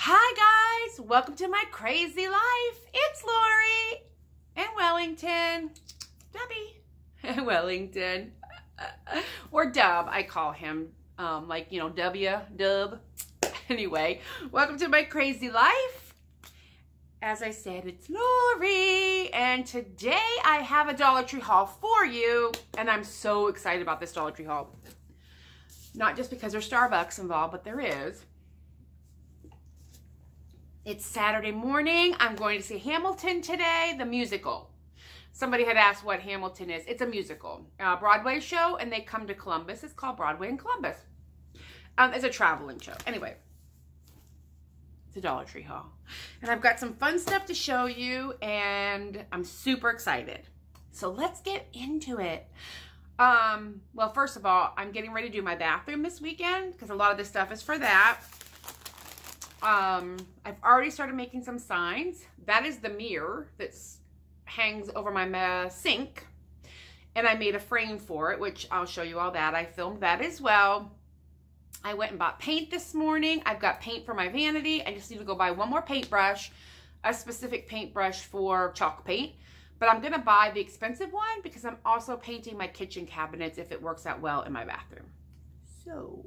Hi guys, welcome to my crazy life. It's Lori in Wellington. Debbie. Wellington. Or Dub, I call him. Dub. Anyway, welcome to my crazy life. As I said, it's Lori, and today I have a Dollar Tree haul for you, and I'm so excited about this Dollar Tree haul. Not just because there's Starbucks involved, but there is. It's Saturday morning. I'm going to see Hamilton today, the musical. Somebody had asked what Hamilton is. It's a musical, Broadway show, and they come to Columbus. It's called Broadway in Columbus. It's a traveling show. Anyway, it's a Dollar Tree haul. And I've got some fun stuff to show you, and I'm super excited. So let's get into it. Well, first of all, I'm getting ready to do my bathroom this weekend because a lot of this stuff is for that. I've already started making some signs. That is the mirror that hangs over my sink. And I made a frame for it, which I'll show you all that. I filmed that as well. I went and bought paint this morning. I've got paint for my vanity. I just need to go buy one more paintbrush, a specific paintbrush for chalk paint. But I'm going to buy the expensive one because I'm also painting my kitchen cabinets if it works out well in my bathroom. So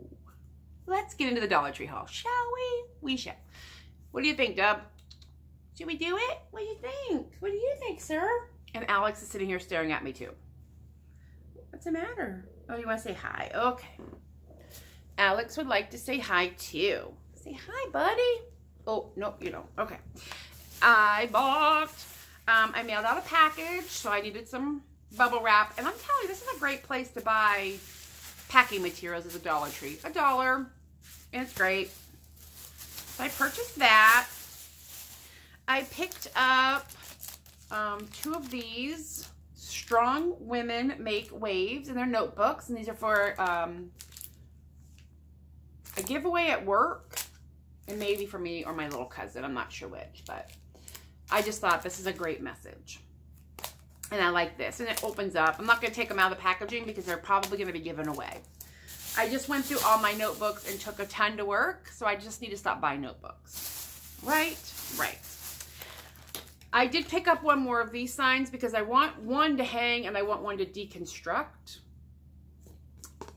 let's get into the Dollar Tree haul, shall we? We shall. What do you think, Dub? Should we do it? What do you think? What do you think, sir? And Alex is sitting here staring at me, too. What's the matter? Oh, you want to say hi? Okay. Alex would like to say hi, too. Say hi, buddy. Oh, no, you don't. Okay. I mailed out a package, so I needed some bubble wrap. And I'm telling you, this is a great place to buy packing materials is a Dollar Tree. $1, and it's great. So I purchased that. I picked up 2 of these Strong Women Make Waves, and they're notebooks, and these are for a giveaway at work, and maybe for me or my little cousin. I'm not sure which, but I just thought this is a great message. And I like this, and it opens up. I'm not going to take them out of the packaging because they're probably going to be given away. I just went through all my notebooks and took a ton to work, so I just need to stop buying notebooks. Right? Right. I did pick up one more of these signs because I want one to hang and I want one to deconstruct,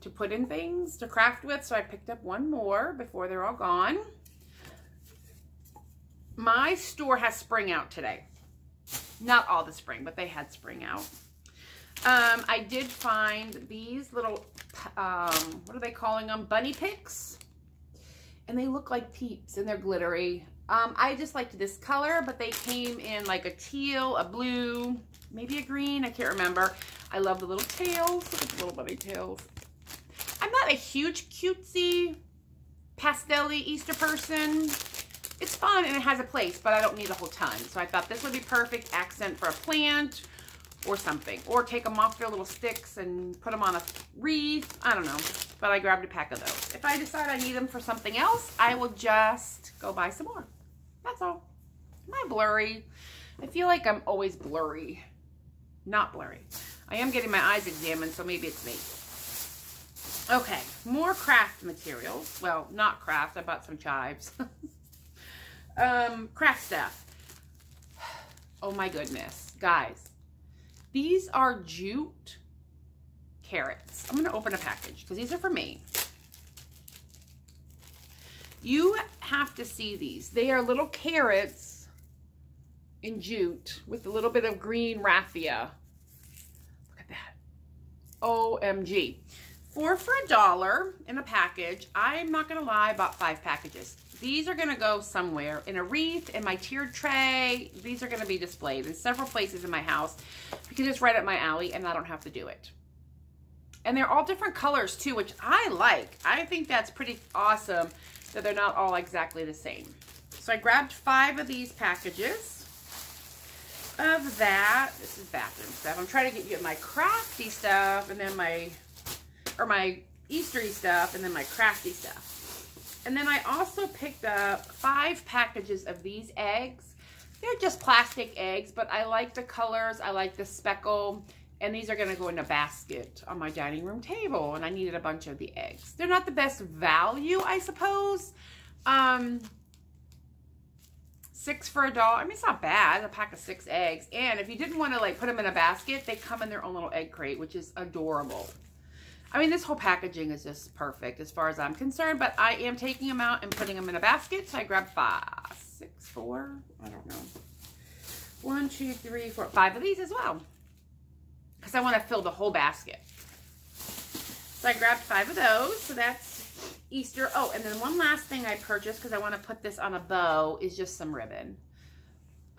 to put in things, to craft with, so I picked up one more before they're all gone. My store has spring out today. Not all the spring, but they had spring out. I did find these little, what are they calling them? Bunny picks. And they look like Peeps, and they're glittery. I just liked this color, but they came in like a teal, a blue, maybe a green. I can't remember. I love the little tails. Look at the little bunny tails. I'm not a huge cutesy, pastel-y Easter person. It's fun and it has a place, but I don't need a whole ton. So I thought this would be perfect accent for a plant or something. Or take them off their little sticks and put them on a wreath. I don't know. But I grabbed a pack of those. If I decide I need them for something else, I will just go buy some more. That's all. Am I blurry? I feel like I'm always blurry. Not blurry. I am getting my eyes examined, so maybe it's me. Okay, more craft materials. Well, not craft. I bought some chives. Craft stuff. Oh my goodness, guys, these are jute carrots. I'm gonna open a package because these are for me. You have to see these. They are little carrots in jute with a little bit of green raffia. Look at that. OMG. 4 for $1 in a package. I'm not gonna lie, I bought 5 packages. These are going to go somewhere in a wreath, in my tiered tray. These are going to be displayed in several places in my house because it's right up my alley and I don't have to do it. And they're all different colors too, which I like. I think that's pretty awesome that they're not all exactly the same. So I grabbed 5 of these packages of that. This is bathroom stuff. I'm trying to get you my crafty stuff and then my Eastery stuff and then my crafty stuff. And then I also picked up 5 packages of these eggs. They're just plastic eggs, but I like the colors. I like the speckle. And these are going to go in a basket on my dining room table. And I needed a bunch of the eggs. They're not the best value, I suppose. 6 for $1. I mean, it's not bad. A pack of 6 eggs. And if you didn't want to like put them in a basket, they come in their own little egg crate, which is adorable. I mean, this whole packaging is just perfect as far as I'm concerned, but I am taking them out and putting them in a basket. So I grabbed 5, 6, 4, I don't know. 1, 2, 3, 4, 5 of these as well, because I want to fill the whole basket. So I grabbed 5 of those. So that's Easter. Oh, and then one last thing I purchased because I want to put this on a bow is just some ribbon.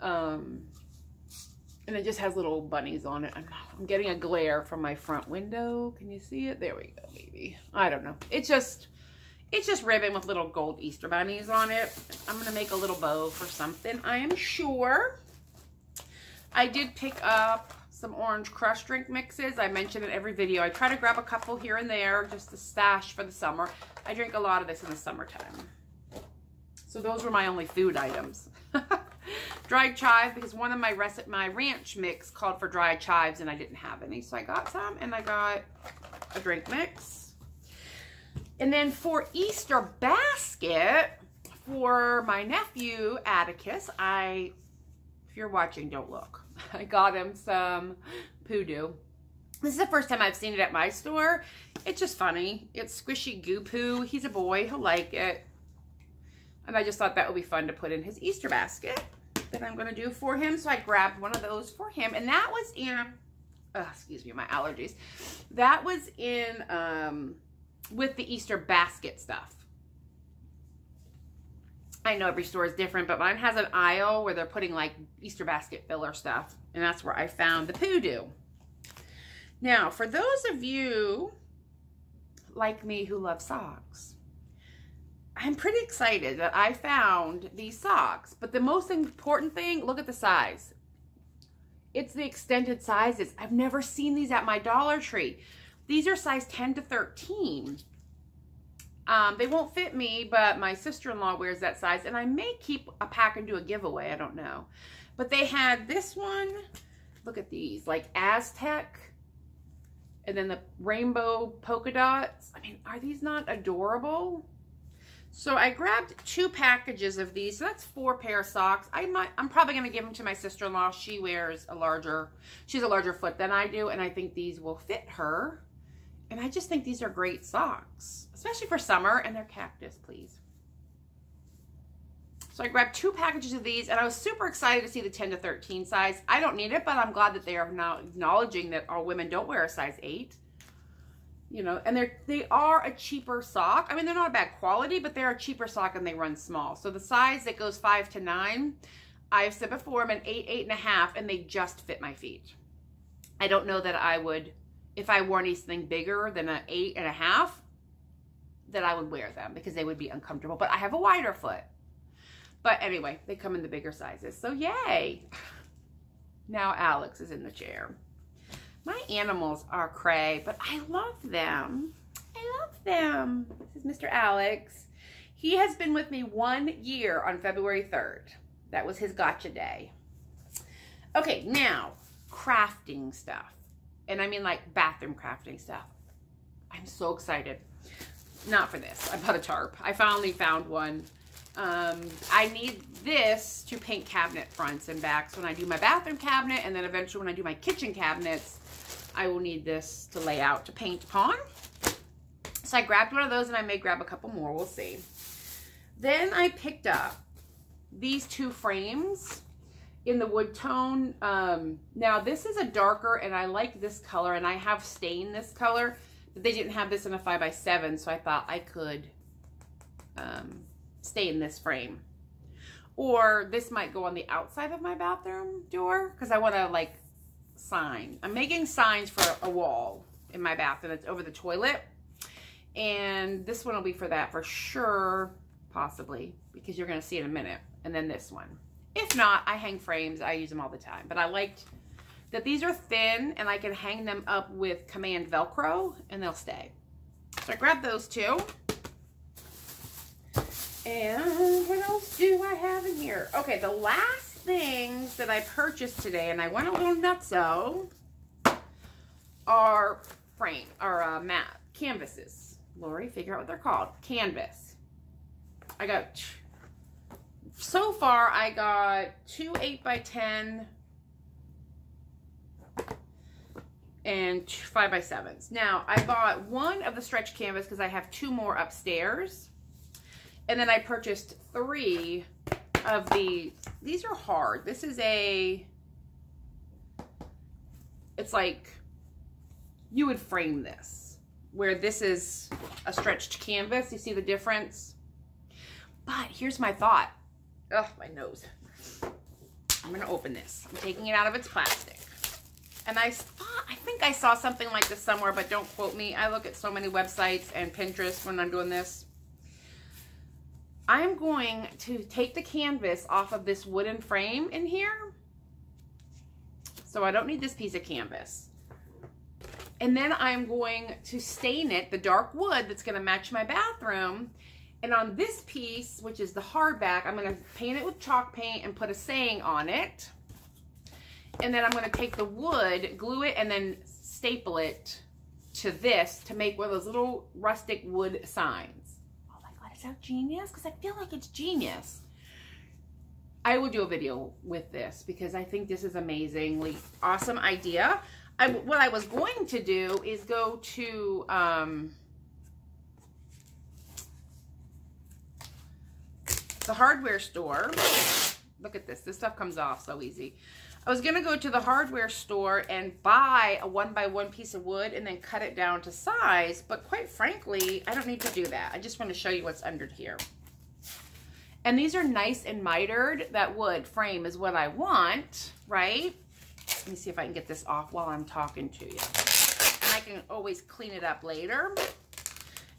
And it just has little bunnies on it. I'm getting a glare from my front window. Can you see it? There we go, maybe. I don't know. It's just ribbon with little gold Easter bunnies on it. I'm going to make a little bow for something, I am sure. I did pick up some orange crush drink mixes. I mentioned in every video. I try to grab a couple here and there just to stash for the summer. I drink a lot of this in the summertime. So those were my only food items. Dried chive, because one of my ranch mix called for dried chives and I didn't have any. So I got some and I got a drink mix. And then for Easter basket, for my nephew, Atticus, if you're watching, don't look. I got him some Poo-Doo. This is the first time I've seen it at my store. It's just funny. It's squishy goo poo. He's a boy. He'll like it. And I just thought that would be fun to put in his Easter basket that I'm going to do for him. So I grabbed one of those for him. And that was in, excuse me, my allergies. That was in, with the Easter basket stuff. I know every store is different, but mine has an aisle where they're putting like Easter basket filler stuff. And that's where I found the Poo-Doo. Now, for those of you like me who love socks, I'm pretty excited that I found these socks. But the most important thing, look at the size. It's the extended sizes. I've never seen these at my Dollar Tree. These are size 10 to 13. They won't fit me, but my sister-in-law wears that size. And I may keep a pack and do a giveaway. I don't know. But they had this one. Look at these. Like Aztec. And then the rainbow polka dots. I mean, are these not adorable? So I grabbed 2 packages of these. So that's 4 pair of socks. I'm probably going to give them to my sister-in-law. She wears she's a larger foot than I do. And I think these will fit her. And I just think these are great socks, especially for summer. And they're cactus, please. So I grabbed 2 packages of these, and I was super excited to see the 10 to 13 size. I don't need it, but I'm glad that they are now acknowledging that all women don't wear a size 8. You know, and they are a cheaper sock. I mean, they're not a bad quality, but they're a cheaper sock and they run small. So the size that goes 5 to 9, I've said before, I'm an 8, 8.5, and they just fit my feet. I don't know that I would, if I wore anything bigger than an 8.5, that I would wear them because they would be uncomfortable. But I have a wider foot. But anyway, they come in the bigger sizes. So yay. Now Alex is in the chair. My animals are cray, but I love them. I love them. This is Mr. Alex. He has been with me 1 year on February 3rd. That was his gotcha day. Okay, now crafting stuff. And I mean like bathroom crafting stuff. I'm so excited. Not for this. I bought a tarp. I finally found one. I need this to paint cabinet fronts and backs when I do my bathroom cabinet, and then eventually when I do my kitchen cabinets, I will need this to lay out to paint upon. So I grabbed one of those, and I may grab a couple more. We'll see. Then I picked up these 2 frames in the wood tone. Now this is a darker, and I like this color, and I have stained this color, but they didn't have this in a 5x7, so I thought I could stain this frame. Or this might go on the outside of my bathroom door because I want to like sign. I'm making signs for a wall in my bathroom that's over the toilet. And this one will be for that for sure, possibly, because you're going to see in a minute. And then this one. If not, I hang frames. I use them all the time. But I liked that these are thin and I can hang them up with Command Velcro and they'll stay. So I grabbed those 2. And what else do I have in here? Okay, the last things that I purchased today, and I went a little nutso, are matte canvases. Lori, figure out what they're called. Canvas. I got So far, I got 2 8x10 and 5x7s. Now, I bought one of the stretch canvas because I have 2 more upstairs. And then I purchased 3 of these are hard. This is it's like, you would frame this, where this is a stretched canvas. You see the difference? But here's my thought. Ugh, my nose. I'm gonna open this. I'm taking it out of its plastic. And I think I saw something like this somewhere, but don't quote me. I look at so many websites and Pinterest when I'm doing this. I'm going to take the canvas off of this wooden frame in here. So I don't need this piece of canvas. And then I'm going to stain it, the dark wood that's gonna match my bathroom. And on this piece, which is the hardback, I'm gonna paint it with chalk paint and put a saying on it. And then I'm gonna take the wood, glue it, and then staple it to this to make one of those little rustic wood signs. Oh my God, is that genius? Because I feel like it's genius. I will do a video with this because I think this is amazingly awesome idea. What I was going to do is go to the hardware store. Look at this. This stuff comes off so easy. I was going to go to the hardware store and buy a 1x1 piece of wood and then cut it down to size. But quite frankly, I don't need to do that. I just want to show you what's under here. And these are nice and mitered. That wood frame is what I want, right? Let me see if I can get this off while I'm talking to you. And I can always clean it up later.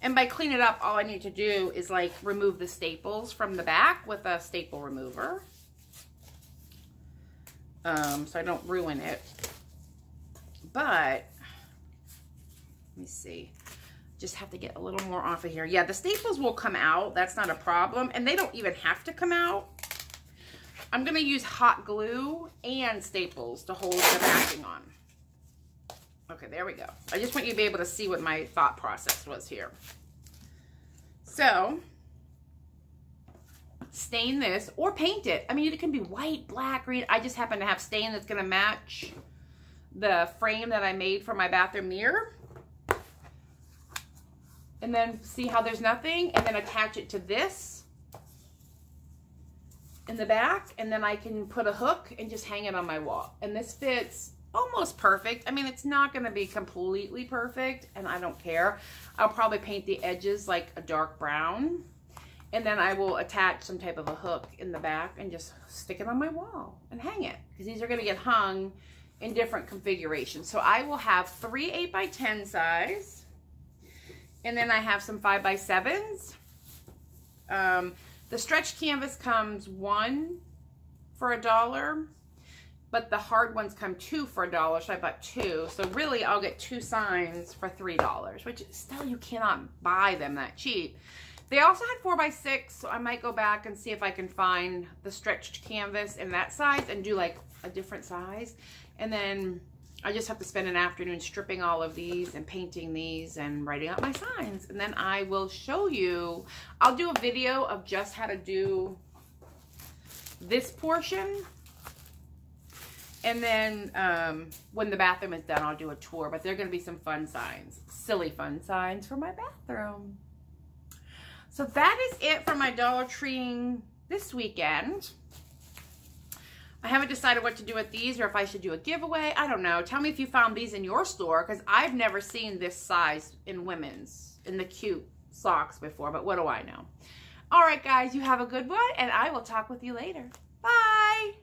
And by clean it up, all I need to do is like remove the staples from the back with a staple remover. So I don't ruin it. But, let me see. Just have to get a little more off of here. Yeah, the staples will come out. That's not a problem. And they don't even have to come out. I'm going to use hot glue and staples to hold the backing on. Okay, there we go. I just want you to be able to see what my thought process was here. So, stain this or paint it. I mean, it can be white, black, green. I just happen to have stain that's going to match the frame that I made for my bathroom mirror. And then see how there's nothing, and then attach it to this in the back, and then I can put a hook and just hang it on my wall. And this fits almost perfect. I mean, it's not going to be completely perfect, and I don't care. I'll probably paint the edges like a dark brown, and then I will attach some type of a hook in the back and just stick it on my wall and hang it, because these are going to get hung in different configurations. So I will have 3 8x10 size. And then I have some 5x7s. The stretch canvas comes 1 for $1, but the hard ones come 2 for $1, so I bought 2. So really, I'll get 2 signs for $3, which still you cannot buy them that cheap. They also had 4x6, so I might go back and see if I can find the stretched canvas in that size and do like a different size. And then I just have to spend an afternoon stripping all of these and painting these and writing out my signs. And then I will show you, I'll do a video of just how to do this portion. And then when the bathroom is done, I'll do a tour. But there are going to be some fun signs, silly fun signs for my bathroom. So that is it for my Dollar Tree this weekend. I haven't decided what to do with these or if I should do a giveaway. I don't know. Tell me if you found these in your store, because I've never seen this size in women's, in the cute socks before, but what do I know? All right, guys, you have a good one, and I will talk with you later. Bye.